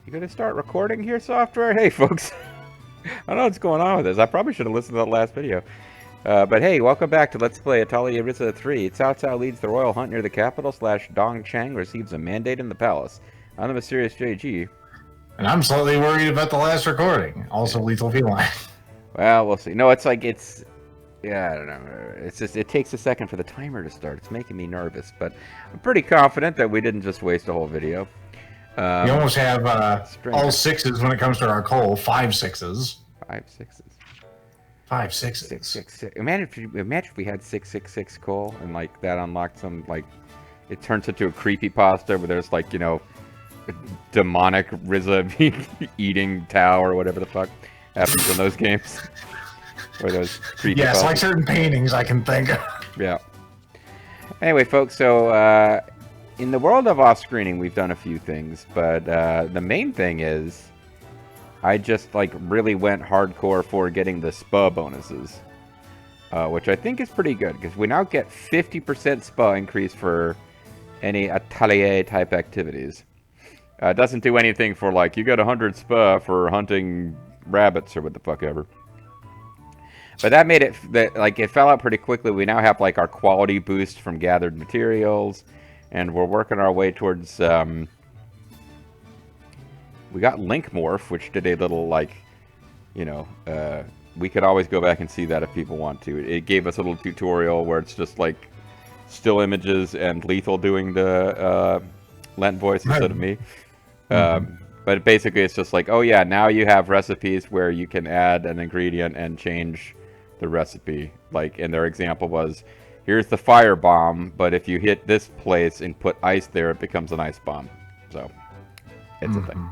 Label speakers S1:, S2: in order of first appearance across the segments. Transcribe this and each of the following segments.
S1: You gonna start recording here, software? Hey, folks. I don't know what's going on with this. I probably should have listened to that last video. But hey, welcome back to Let's Play Atelier Ryza 3. Cao Cao leads the royal hunt near the capital / Dong Chang receives a mandate in the palace. I'm the mysterious JG.
S2: And I'm slightly worried about the last recording. Also lethal feline.
S1: Well, we'll see. No, it's like, yeah, I don't know. It's just, it takes a second for the timer to start. It's making me nervous, but I'm pretty confident that we didn't just waste a whole video.
S2: We almost have all sixes when it comes to our coal. 5 sixes.
S1: 5 sixes.
S2: 5 sixes.
S1: 666. Imagine if we had 666 coal and like that unlocked some like it turns into a creepypasta where there's like, you know, a demonic Ryza eating Tau or whatever the fuck happens in those games. Or those creepypastas.
S2: Yes, like certain paintings I can think of.
S1: Yeah. Anyway, folks, so in the world of off-screening, we've done a few things, but the main thing is I just like really went hardcore for getting the SPA bonuses, which I think is pretty good because we now get 50% SPA increase for any Atelier type activities. It doesn't do anything for like you get 100 SPA for hunting rabbits or what the fuck ever. But that made it that like it fell out pretty quickly. We now have like our quality boost from gathered materials, and we're working our way towards. We got Link Morph, which did a little like, you know, we could always go back and see that if people want to. It gave us a little tutorial where it's just like still images and Lethal doing the Lent voice instead of me. But basically, it's just like, oh yeah, now you have recipes where you can add an ingredient and change the recipe. Like, and their example was, here's the fire bomb, but if you hit this place and put ice there, it becomes an ice bomb. So, it's a thing.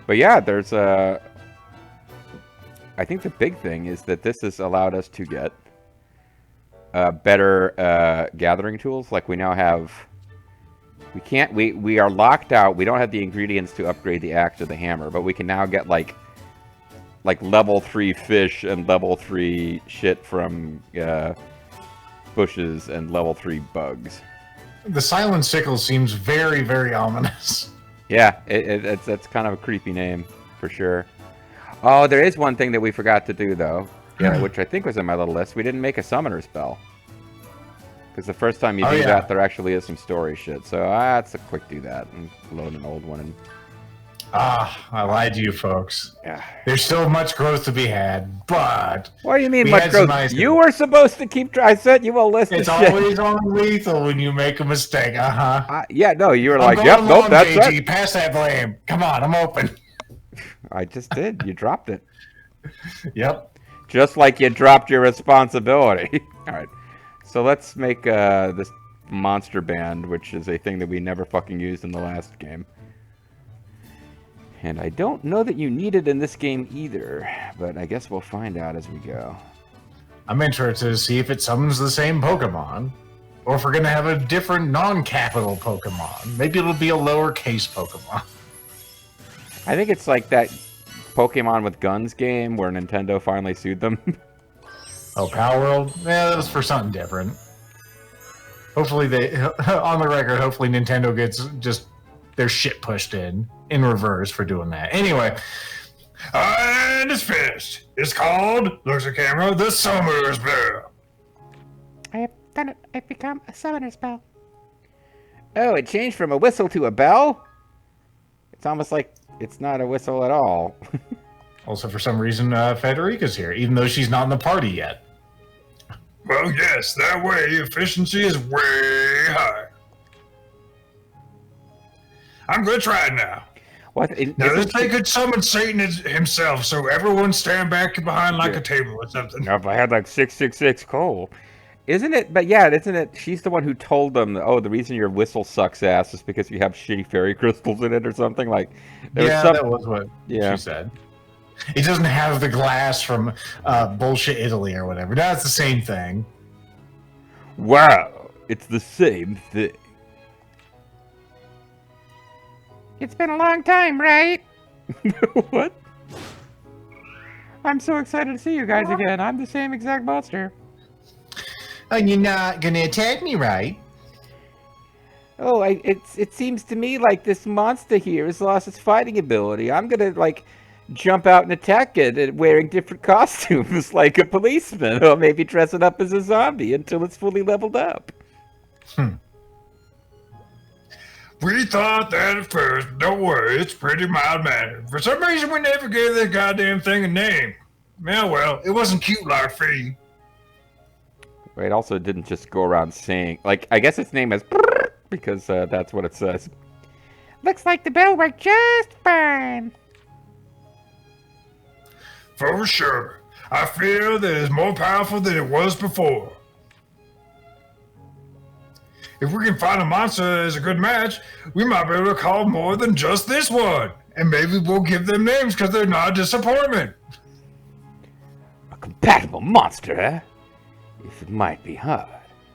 S1: But yeah, there's a... I think the big thing is that this has allowed us to get better gathering tools. Like, we now have... We are locked out. We don't have the ingredients to upgrade the axe or the hammer, but we can now get like level 3 fish and level 3 shit from bushes and level 3 bugs.
S2: The silent sickle seems very, very ominous.
S1: Yeah, that's kind of a creepy name for sure. Oh, there is one thing that we forgot to do though, yeah, which I think was in my little list. We didn't make a summoner spell. Because the first time you do that, there actually is some story shit. So let's quick do that and load an old one.
S2: I lied to you folks.
S1: Yeah.
S2: There's still much growth to be had, but...
S1: What do you mean much growth? You were supposed to keep... I sent you a list
S2: of shit. It's always on lethal when you make a mistake,
S1: yeah, no, you were like, yep, nope, that's it.
S2: Pass that blame. Come on, I'm open.
S1: I just did. You dropped it.
S2: Yep.
S1: Just like you dropped your responsibility. All right. So let's make this monster band, which is a thing that we never fucking used in the last game. And I don't know that you need it in this game either, but I guess we'll find out as we go.
S2: I'm interested to see if it summons the same Pokemon, or if we're going to have a different non-capital Pokemon. Maybe it'll be a lowercase Pokemon.
S1: I think it's like that Pokemon with Guns game where Nintendo finally sued them.
S2: Oh, Power World? Yeah, that was for something different. Hopefully on the record, hopefully Nintendo gets just their shit pushed in reverse for doing that. Anyway. And it's finished. It's called, looks at camera, the Summoner Spell.
S1: I have done it. I've become a Summoner Spell. Oh, it changed from a whistle to a bell? It's almost like it's not a whistle at all.
S2: Also, for some reason, Federica's here, even though she's not in the party yet. Well, yes, that way efficiency is way high. I'm going to try it now.
S1: What?
S2: Now, this thing could summon Satan himself, so everyone stand back behind like a table or something.
S1: Now, if I had like 666 coal. Isn't it? But yeah, isn't it? She's the one who told them, oh, the reason your whistle sucks ass is because you have shitty fairy crystals in it or something. Like,
S2: that was what she said. It doesn't have the glass from bullshit Italy or whatever. That's the same thing.
S1: Wow, it's the same thing. It's been a long time, right? What? I'm so excited to see you guys again. I'm the same exact monster.
S2: And you're not gonna attack me, right?
S1: Oh, it seems to me like this monster here has lost its fighting ability. I'm gonna, like, jump out and attack it wearing different costumes, like a policeman, or maybe dressing up as a zombie until it's fully leveled up.
S3: We thought that at first. Don't worry, it's pretty mild-mannered. For some reason, we never gave that goddamn thing a name. Yeah, well, it wasn't cute like Fee.
S1: It also didn't just go around saying, like, I guess its name is because that's what it says. Looks like the bell worked just fine.
S3: For sure. I feel that it's more powerful than it was before. If we can find a monster as a good match, we might be able to call more than just this one. And maybe we'll give them names because they're not a disappointment.
S1: A compatible monster, eh? If it might be hard,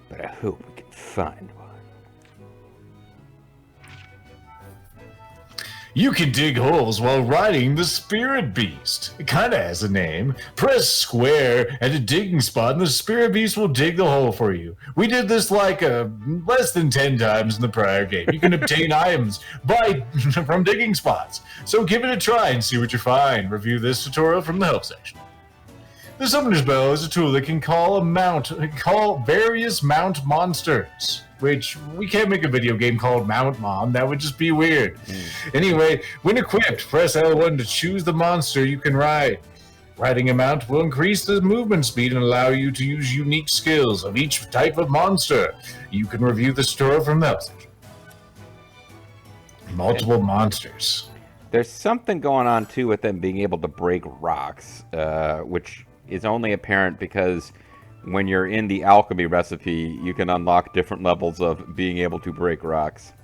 S1: but I hope we can find one.
S2: You can dig holes while riding the Spirit Beast. It kinda has a name. Press square at a digging spot and the Spirit Beast will dig the hole for you. We did this like less than 10 times in the prior game. You can obtain items from digging spots. So give it a try and see what you find. Review this tutorial from the help section. The Summoner's Bell is a tool that can call various mount monsters. Which, we can't make a video game called Mount Mom, that would just be weird. Anyway, when equipped, press L1 to choose the monster you can ride. Riding a mount will increase the movement speed and allow you to use unique skills of each type of monster. You can review the story from that section. Multiple monsters.
S1: There's something going on, too, with them being able to break rocks, which is only apparent because when you're in the alchemy recipe, you can unlock different levels of being able to break rocks.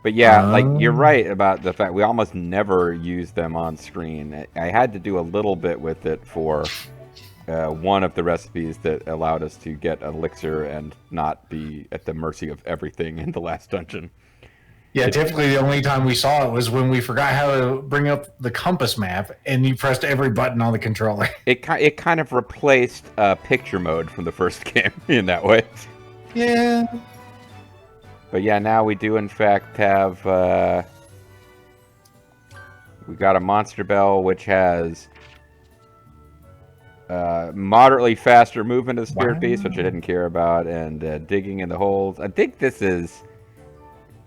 S1: But yeah, like, you're right about the fact we almost never use them on screen. I had to do a little bit with it for one of the recipes that allowed us to get elixir and not be at the mercy of everything in the last dungeon.
S2: Yeah, typically the only time we saw it was when we forgot how to bring up the compass map, and you pressed every button on the controller.
S1: It kind of replaced picture mode from the first game in that way.
S2: Yeah.
S1: But yeah, now we do in fact have... we got a Monster Bell, which has moderately faster movement of the Spirit Beast, which I didn't care about, and digging in the holes. I think this is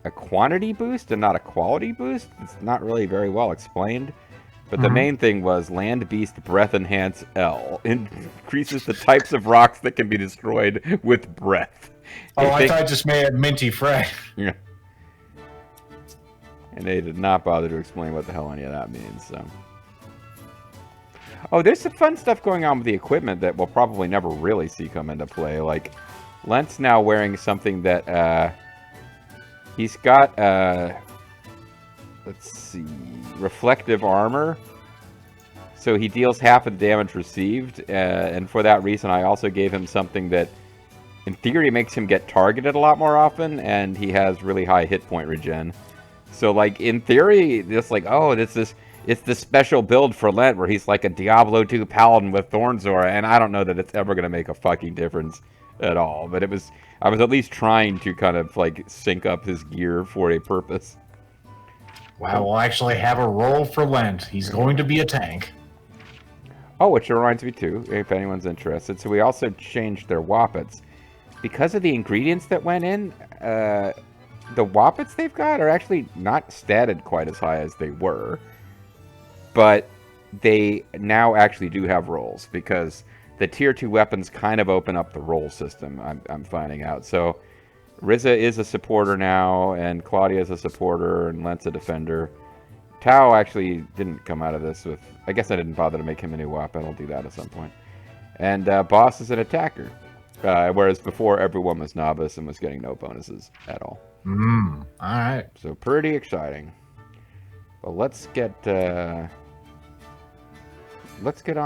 S1: a quantity boost and not a quality boost. It's not really very well explained. But the main thing was Land Beast Breath Enhance L. Increases the types of rocks that can be destroyed with breath.
S2: Oh, I thought it just made it minty fresh.
S1: Yeah. And they did not bother to explain what the hell any of that means, so. Oh, there's some fun stuff going on with the equipment that we'll probably never really see come into play. Like, Lent's now wearing something that, he's got, let's see, reflective armor. So he deals half of the damage received, and for that reason I also gave him something that, in theory, makes him get targeted a lot more often, and he has really high hit point regen. So, like, in theory, it's like, oh, it's the special build for Lent, where he's like a Diablo 2 Paladin with Thorn's Aura, and I don't know that it's ever going to make a fucking difference at all, but I was at least trying to kind of, like, sync up his gear for a purpose.
S2: Wow, we'll actually have a role for Lent. He's going to be a tank.
S1: Oh, which reminds me, too, if anyone's interested. So we also changed their Woppets. Because of the ingredients that went in, the Woppets they've got are actually not statted quite as high as they were. But they now actually do have roles, because the tier 2 weapons kind of open up the role system, I'm finding out. So Ryza is a supporter now, and Klaudia is a supporter, and Lent's a defender. Tao actually didn't come out of this with... I guess I didn't bother to make him a new weapon. I'll do that at some point. And Boss is an attacker. Whereas before, everyone was novice and was getting no bonuses at all.
S2: Alright.
S1: So pretty exciting. Well, let's get on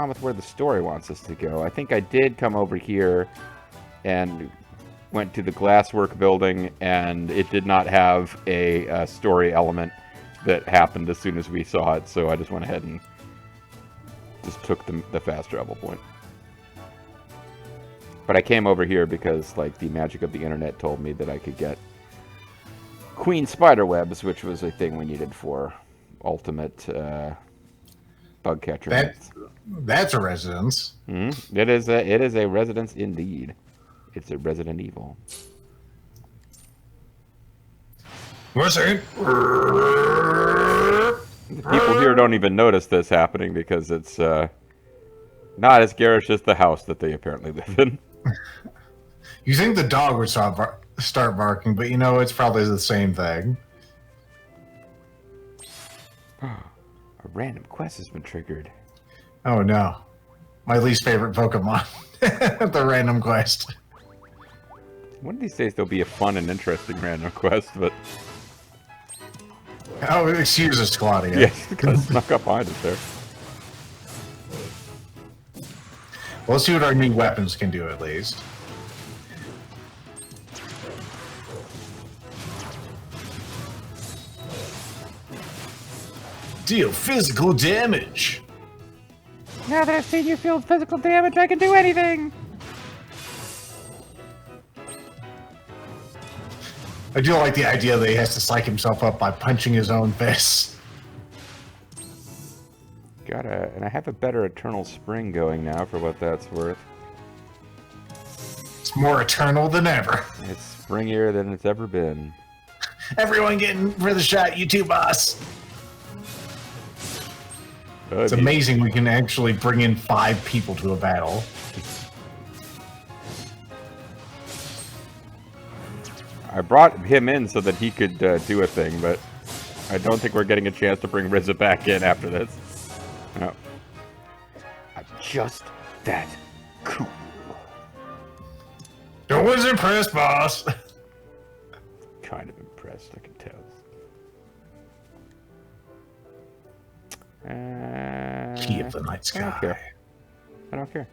S1: with where the story wants us to go. I think I did come over here and went to the glasswork building, and it did not have a story element that happened as soon as we saw it, so I just went ahead and just took the fast travel point. But I came over here because, like, the magic of the internet told me that I could get queen spider webs, which was a thing we needed for ultimate bug catcher.
S2: That's a residence.
S1: It is a residence indeed. It's a Resident Evil.
S3: What's it?
S1: The people here don't even notice this happening because it's not as garish as the house that they apparently live in.
S2: You think the dog would start barking, but you know it's probably the same thing.
S1: A random quest has been triggered.
S2: Oh no. My least favorite Pokemon. The random quest.
S1: One of these days there'll be a fun and interesting random quest, but...
S2: Oh, excuse us, Klaudia.
S1: Yes, because it snuck up behind us there.
S2: Well, let's see what our new weapons can do at least. Deal physical damage.
S1: Now that I've seen you feel physical damage, I can do anything!
S2: I do like the idea that he has to psych himself up by punching his own fists.
S1: And I have a better Eternal Spring going now for what that's worth.
S2: It's more eternal than ever.
S1: It's springier than it's ever been.
S2: Everyone getting for the shot, you too, boss. It's amazing we can actually bring in 5 people to a battle.
S1: I brought him in so that he could do a thing, but I don't think we're getting a chance to bring Ryza back in after this. No. I'm just that cool.
S3: No one's impressed, boss.
S1: Kind of impressed, I can tell.
S2: Key of the night sky.
S1: I don't care. I don't care.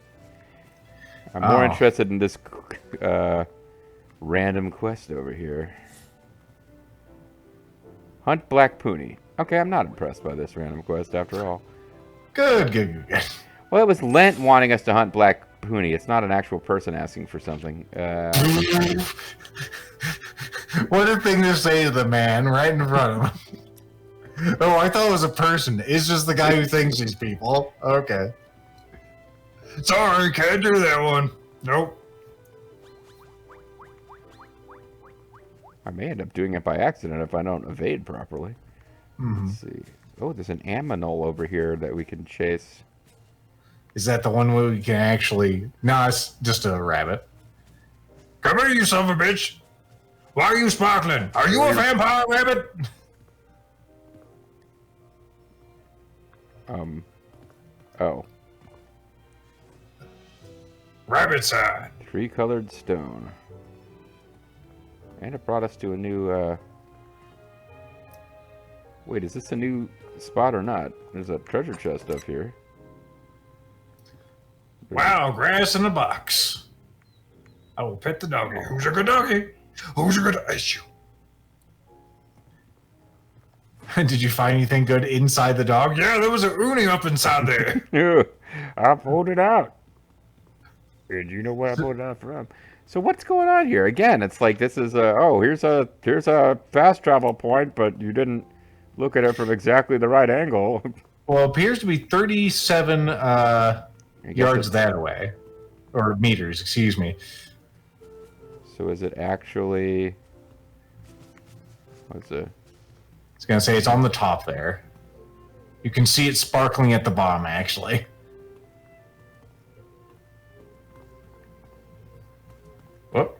S1: I'm more interested in this random quest over here. Hunt Black Pony. Okay, I'm not impressed by this random quest after all.
S2: Good.
S1: Well, it was Lent wanting us to hunt Black Pony. It's not an actual person asking for something.
S2: What a thing to say to the man right in front of him. Oh, I thought it was a person. It's just the guy who thinks he's people. Okay.
S3: Sorry, can't do that one. Nope.
S1: I may end up doing it by accident if I don't evade properly. Let's see. Oh, there's an aminal over here that we can chase.
S2: Is that the one where we can actually... No, it's just a rabbit.
S3: Come here, you son of a bitch. Why are you sparkling? Are you a vampire rabbit?
S1: Oh.
S3: Rabbit side.
S1: 3-colored stone. And it brought us to a new, Wait, is this a new spot or not? There's a treasure chest up here.
S3: Wow, grass in a box. I will pet the doggy. Who's a good doggy? Who's a good issue?
S2: Did you find anything good inside the dog?
S3: Yeah, there was a uni up inside there.
S1: Yeah, I pulled it out. And you know where I pulled it out from. So what's going on here? Again, it's like this is here's a fast travel point, but you didn't look at it from exactly the right angle.
S2: Well, it appears to be 37 yards that way. Or meters, excuse me.
S1: So is it actually... What's it?
S2: I was going to say it's on the top there. You can see it sparkling at the bottom, actually. Whoop.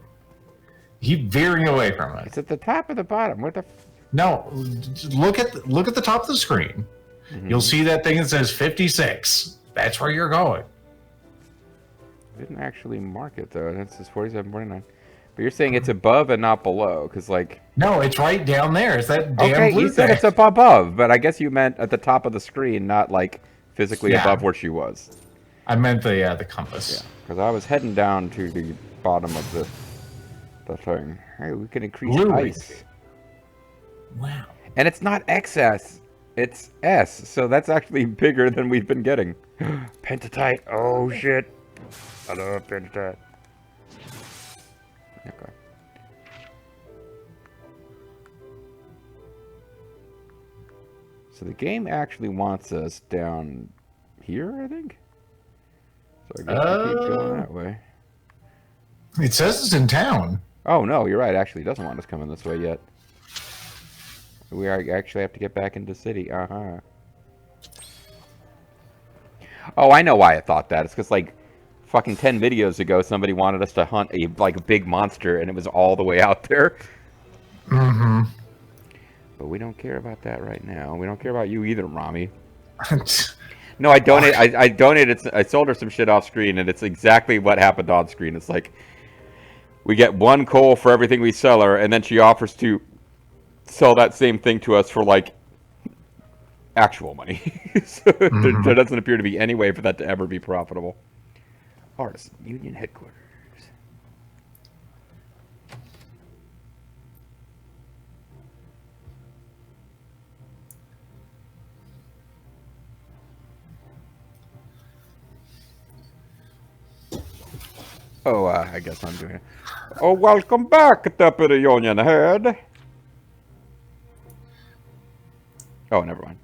S2: Keep veering away from it.
S1: It's at the top of the bottom. What the...
S2: No, look at the top of the screen. You'll see that thing that says 56. That's where you're going.
S1: Didn't actually mark it though. That says 47.49. But you're saying it's above and not below, because like...
S2: No, it's right down there. It's that damn
S1: okay,
S2: blue
S1: you said
S2: thing.
S1: it's up above, but I guess you meant at the top of the screen, not like physically above where she was.
S2: I meant the compass.
S1: Yeah, because I was heading down to the bottom of the thing. Hey, we can increase
S2: Blue
S1: ice.
S2: Wow.
S1: And it's not XS, it's S, so that's actually bigger than we've been getting. Pentatite, oh shit. I love pentatite. Okay. So the game actually wants us down here, I think. So I guess we keep going that way.
S2: It says it's in town.
S1: Oh no, you're right. Actually, it doesn't want us coming this way yet. We actually have to get back into the city. Oh, I know why I thought that. It's because like fucking 10 videos ago, somebody wanted us to hunt a big monster, and it was all the way out there.
S2: Mm-hmm.
S1: But we don't care about that right now. We don't care about you either, Rami. No, I donated. I donated. I sold her some shit off screen, and it's exactly what happened on screen. It's like we get 1 coal for everything we sell her, and then she offers to sell that same thing to us for like actual money. So there doesn't appear to be any way for that to ever be profitable. Artisan Union Headquarters. Oh, I guess I'm doing it. Oh, welcome back, Deputy Union Head. Oh, never mind.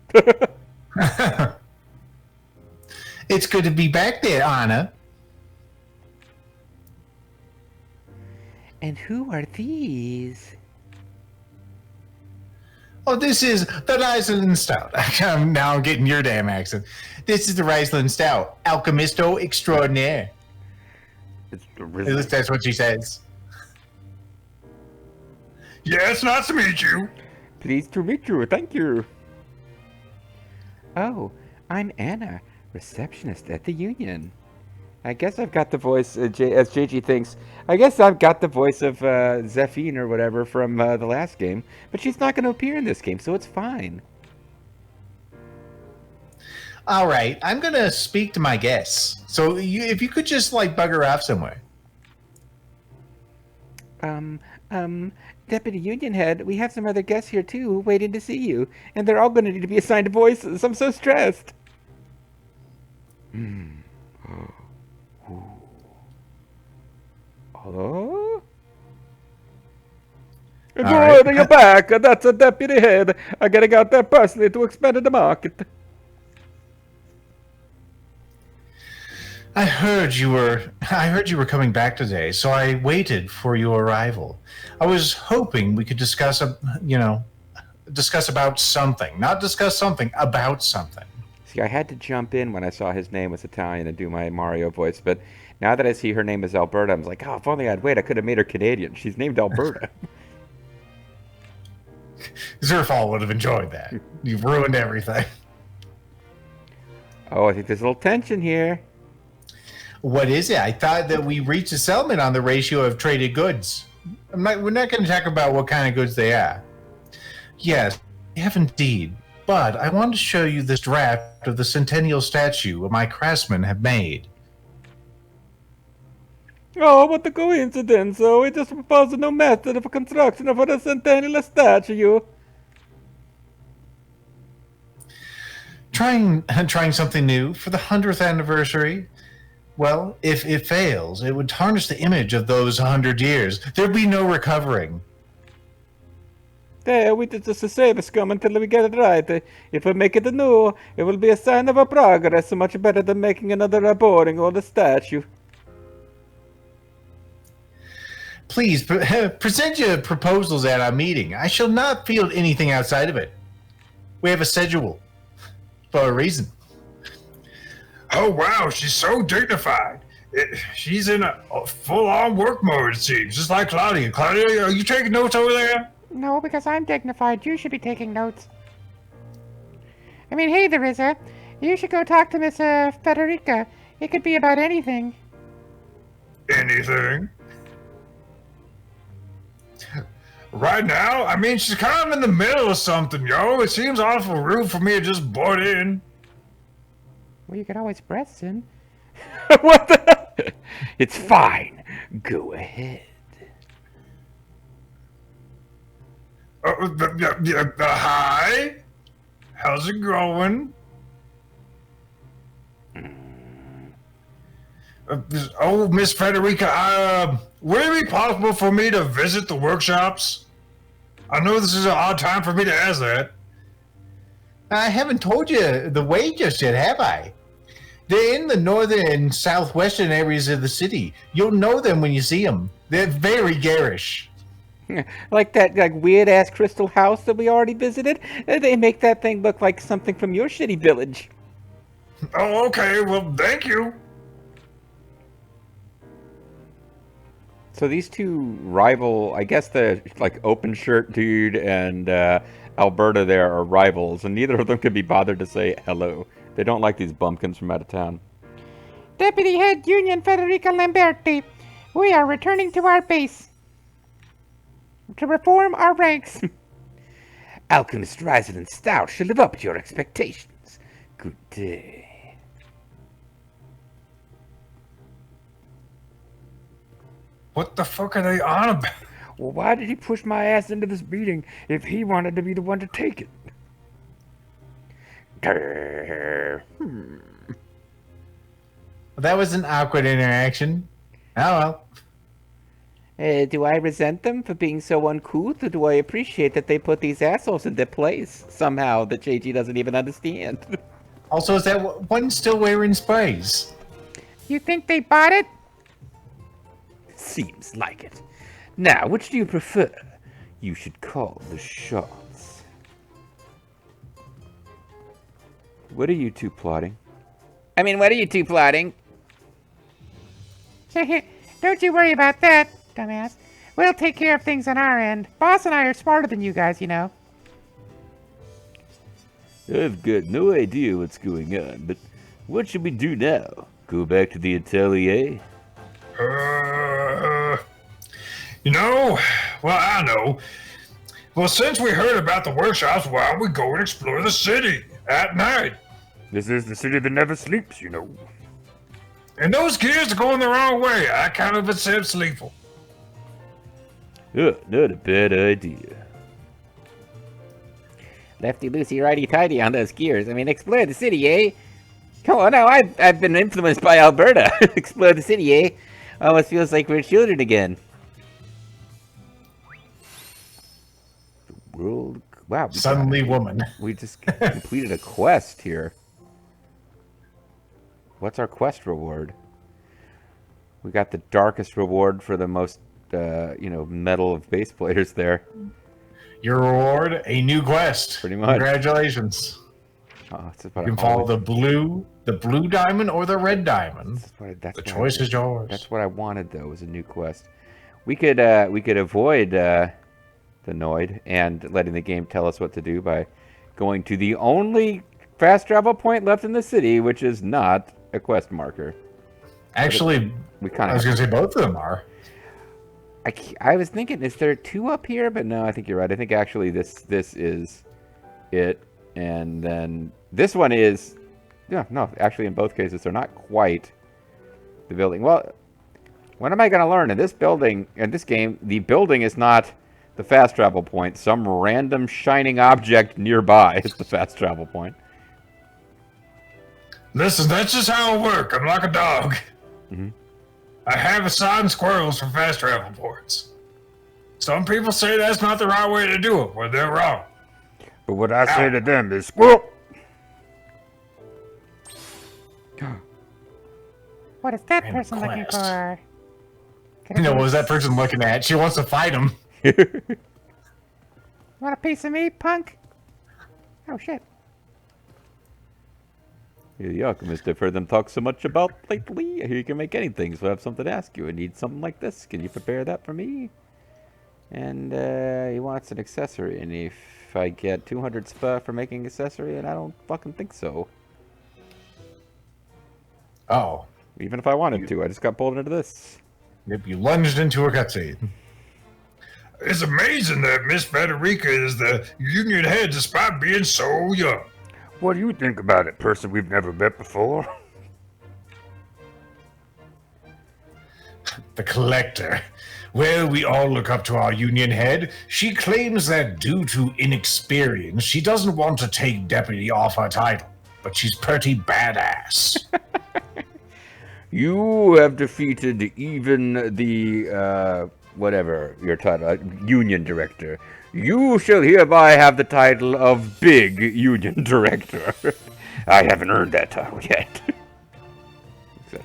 S2: It's good to be back there, Anna.
S1: And who are these?
S2: Oh, this is the Ryza and Stout. I'm now getting your damn accent. This is the Ryza and Stout, Alchemisto Extraordinaire. At least that's what she says.
S3: Yes, nice to meet you.
S1: Pleased to meet you. Thank you. Oh, I'm Anna, receptionist at the Union. I guess I've got the voice, as JG thinks, I guess I've got the voice of Zephine or whatever from the last game, but she's not going to appear in this game, so it's fine.
S2: All right, I'm going to speak to my guests. So if you could just, like, bug her off somewhere.
S1: Deputy Union Head, we have some other guests here too, waiting to see you, and they're all going to need to be assigned voices. I'm so stressed. Hello? Good,
S2: right.
S1: you're back. That's a Deputy Head. I'm getting out there personally to expand the market.
S2: I heard you were coming back today, so I waited for your arrival. I was hoping we could discuss about something. Not discuss something, about something.
S1: See, I had to jump in when I saw his name was Italian and do my Mario voice, but now that I see her name is Alberta, I'm like, oh, if only I'd wait, I could have made her Canadian. She's named Alberta.
S2: Zerfall would have enjoyed that. You've ruined everything.
S1: Oh, I think there's a little tension here.
S2: What is it? I thought that we reached a settlement on the ratio of traded goods. We're not going to talk about what kind of goods they are. Yes, we have indeed. But I want to show you this draft of the centennial statue my craftsmen have made.
S1: Oh, what a coincidence. So we just proposed a new method of construction of a centennial statue.
S2: Trying something new for the 100th anniversary. Well, if it fails, it would tarnish the image of those 100 years. There'd be no recovering.
S1: There, we just save a scum until we get it right. If we make it new, it will be a sign of our progress, much better than making another boring old statue.
S2: Please, present your proposals at our meeting. I shall not field anything outside of it. We have a schedule. For a reason.
S3: Oh, wow, she's so dignified. She's in a full-on work mode, it seems, just like Klaudia. Klaudia, are you taking notes over there?
S4: No, because I'm dignified. You should be taking notes. I mean, hey, Ryza. You should go talk to Miss Federica. It could be about anything.
S3: Anything? Right now? I mean, she's kind of in the middle of something, yo. It seems awful rude for me to just butt in.
S4: Well, you could always press in.
S1: What the? It's fine. Go ahead.
S3: Hi. How's it going? Oh, Miss Federica, would it be possible for me to visit the workshops? I know this is an odd time for me to ask that.
S2: I haven't told you the way just yet, have I? They're in the northern and southwestern areas of the city. You'll know them when you see them. They're very garish.
S5: Like that weird ass crystal house that we already visited. They make that thing look like something from your shitty village.
S3: Oh, okay. Well, thank you.
S1: So these two rival, I guess the like open shirt dude and Alberta there are rivals, and neither of them could be bothered to say hello. They don't like these bumpkins from out of town.
S4: Deputy Head Union Federica Lamberti, we are returning to our base to reform our ranks.
S5: Alchemist Ryza and Stout should live up to your expectations. Good day.
S3: What the fuck are they on about?
S5: Well, why did he push my ass into this meeting if he wanted to be the one to take it?
S2: That was an awkward interaction. Oh well.
S5: Do I resent them for being so uncouth, or do I appreciate that they put these assholes in their place somehow that JG doesn't even understand?
S2: Also, is that one still wearing sprays?
S4: You think they bought it?
S5: Seems like it. Now, which do you prefer? You should call the shots.
S1: What are you two plotting?
S5: I mean, what are you two plotting?
S4: Don't you worry about that, dumbass. We'll take care of things on our end. Boss and I are smarter than you guys, you know.
S1: I've got no idea what's going on, but what should we do now? Go back to the Atelier?
S3: Well, I know. Well, since we heard about the workshops, why don't we go and explore the city at night?
S1: This is the city that never sleeps, you know.
S3: And those kids are going the wrong way. I kind of accept sleepful.
S1: Not a bad idea.
S5: Lefty loosey, righty tighty on those gears. I mean, explore the city, eh? Come on, now I've been influenced by Alberta. Explore the city, eh? Almost feels like we're children again.
S1: World, wow.
S2: Suddenly woman.
S1: We just completed a quest here. What's our quest reward? We got the darkest reward for the most, medal of base players there.
S2: Your reward, a new quest.
S1: Pretty much.
S2: Congratulations.
S1: Oh,
S2: You can follow the blue diamond or the red diamond. The choice is yours.
S1: That's what I wanted, though, was a new quest. We could avoid the Noid and letting the game tell us what to do by going to the only fast travel point left in the city, which is not a quest marker.
S2: Actually, I was going to say both of them are.
S1: I was thinking, is there two up here? But no, I think you're right. I think actually this is it. And then this one is... Yeah, no, actually in both cases, they're not quite the building. Well, when am I going to learn? In this building, in this game, the building is not the fast travel point. Some random shining object nearby is the fast travel point.
S3: Listen, that's just how it works. I'm like a dog.
S1: Mm-hmm.
S3: I have assigned squirrels for fast travel ports. Some people say that's not the right way to do it, but they're wrong.
S1: But what I say to them is, squirrel!
S4: What is that person looking for?
S2: What was that person looking at? She wants to fight him.
S4: Want a piece of me, punk? Oh, shit.
S1: You're the alchemist. I've heard them talk so much about lately. I hear you can make anything, so I have something to ask you. I need something like this. Can you prepare that for me? And he wants an accessory. And if I get 200 spa for making accessory, and I don't fucking think so.
S2: Oh.
S1: Even if I wanted to, I just got pulled into this.
S2: Yep, you lunged into a cutscene.
S3: It's amazing that Miss Federica is the union head despite being so young.
S1: What do you think about it, person we've never met before?
S2: The collector. Well, we all look up to our union head. She claims that due to inexperience, she doesn't want to take deputy off her title. But she's pretty badass.
S1: You have defeated even the, whatever your title, union director. You shall hereby have the title of Big Union Director. I haven't earned that title yet. Etc.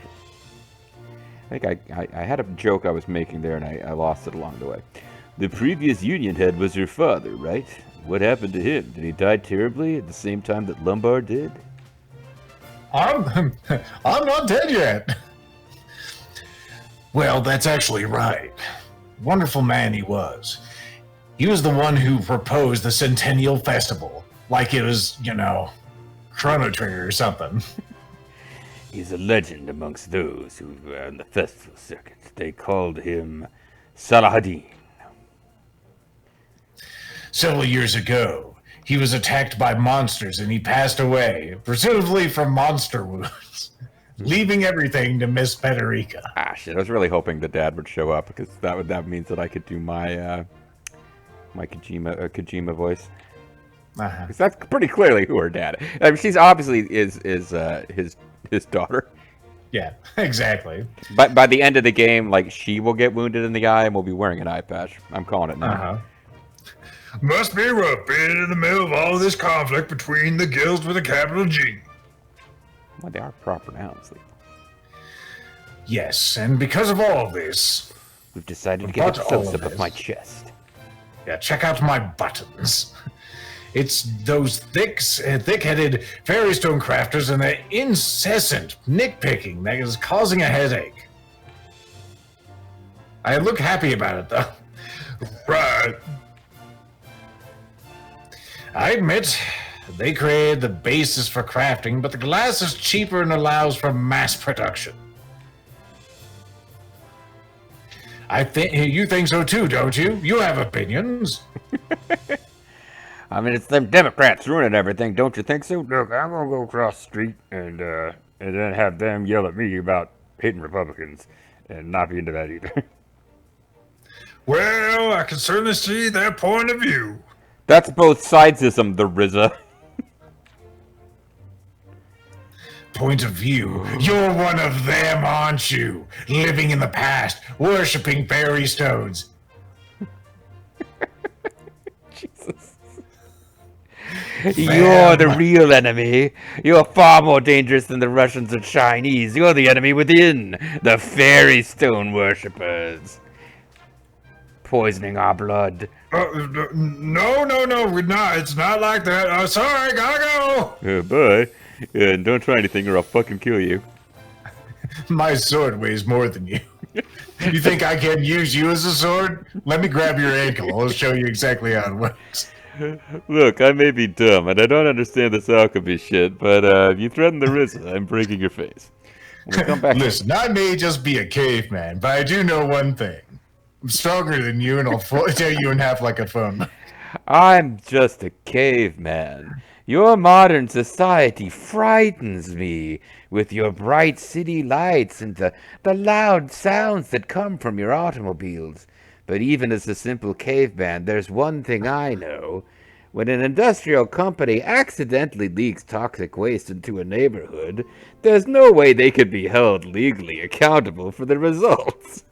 S1: I think I had a joke I was making there, and I lost it along the way. The previous union head was your father, right? What happened to him? Did he die terribly at the same time that Lombard did?
S2: I'm not dead yet. Well, that's actually right. Wonderful man he was. He was the one who proposed the Centennial Festival, like it was, Chrono Trigger or something.
S1: He's a legend amongst those who were on the festival circuit. They called him Salahadin.
S2: Several years ago, he was attacked by monsters and he passed away, presumably from monster wounds, leaving everything to Miss Federica.
S1: Ah, shit! I was really hoping the dad would show up because that means that I could do my my Kojima voice. Because that's pretty clearly who her dad. I mean, she's obviously is his daughter.
S2: Yeah, exactly.
S1: But by the end of the game, like, she will get wounded in the eye and will be wearing an eye patch. I'm calling it now.
S3: Must be rough being in the middle of all this conflict between the guilds with a capital G.
S1: Well, they are proper nouns.
S2: Yes, and because of all this,
S1: we've decided to get a close-up of my chest.
S2: Yeah, check out my buttons. It's those thick-headed fairy stone crafters and their incessant nitpicking that is causing a headache. I look happy about it, though.
S3: Right.
S2: I admit, they created the basis for crafting, but the glass is cheaper and allows for mass production. I think you think so too, don't you? You have opinions.
S1: I mean, it's them Democrats ruining everything, don't you think so? Look, I'm gonna go across the street and then have them yell at me about hating Republicans and not be into that either.
S3: Well, I can certainly see that point of view.
S1: That's both sidesism, the Ryza.
S2: Point of view. You're one of them, aren't you? Living in the past, worshipping fairy stones.
S1: Jesus. You're the real enemy. You're far more dangerous than the Russians or Chinese. You're the enemy within. The fairy stone worshippers. Poisoning our blood.
S3: No, we're not. It's not like that. Sorry, gotta go.
S1: Bye. And don't try anything or I'll fucking kill you.
S2: My sword weighs more than you. You think I can use you as a sword? Let me grab your ankle. I'll show you exactly how it works.
S1: Look, I may be dumb and I don't understand this alchemy shit, but if you threaten the Ryza, I'm breaking your face. When we come back.
S2: Listen, I may just be a caveman, but I do know one thing. I'm stronger than you, and I'll tear you in half like a phone.
S1: I'm just a caveman. Your modern society frightens me with your bright city lights and the loud sounds that come from your automobiles. But even as a simple caveman, there's one thing I know. When an industrial company accidentally leaks toxic waste into a neighborhood, there's no way they could be held legally accountable for the results.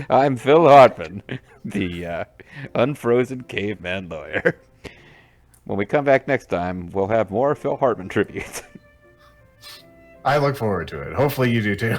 S1: I'm Phil Hartman, the unfrozen caveman lawyer. When we come back next time, we'll have more Phil Hartman tributes.
S2: I look forward to it. Hopefully you do too.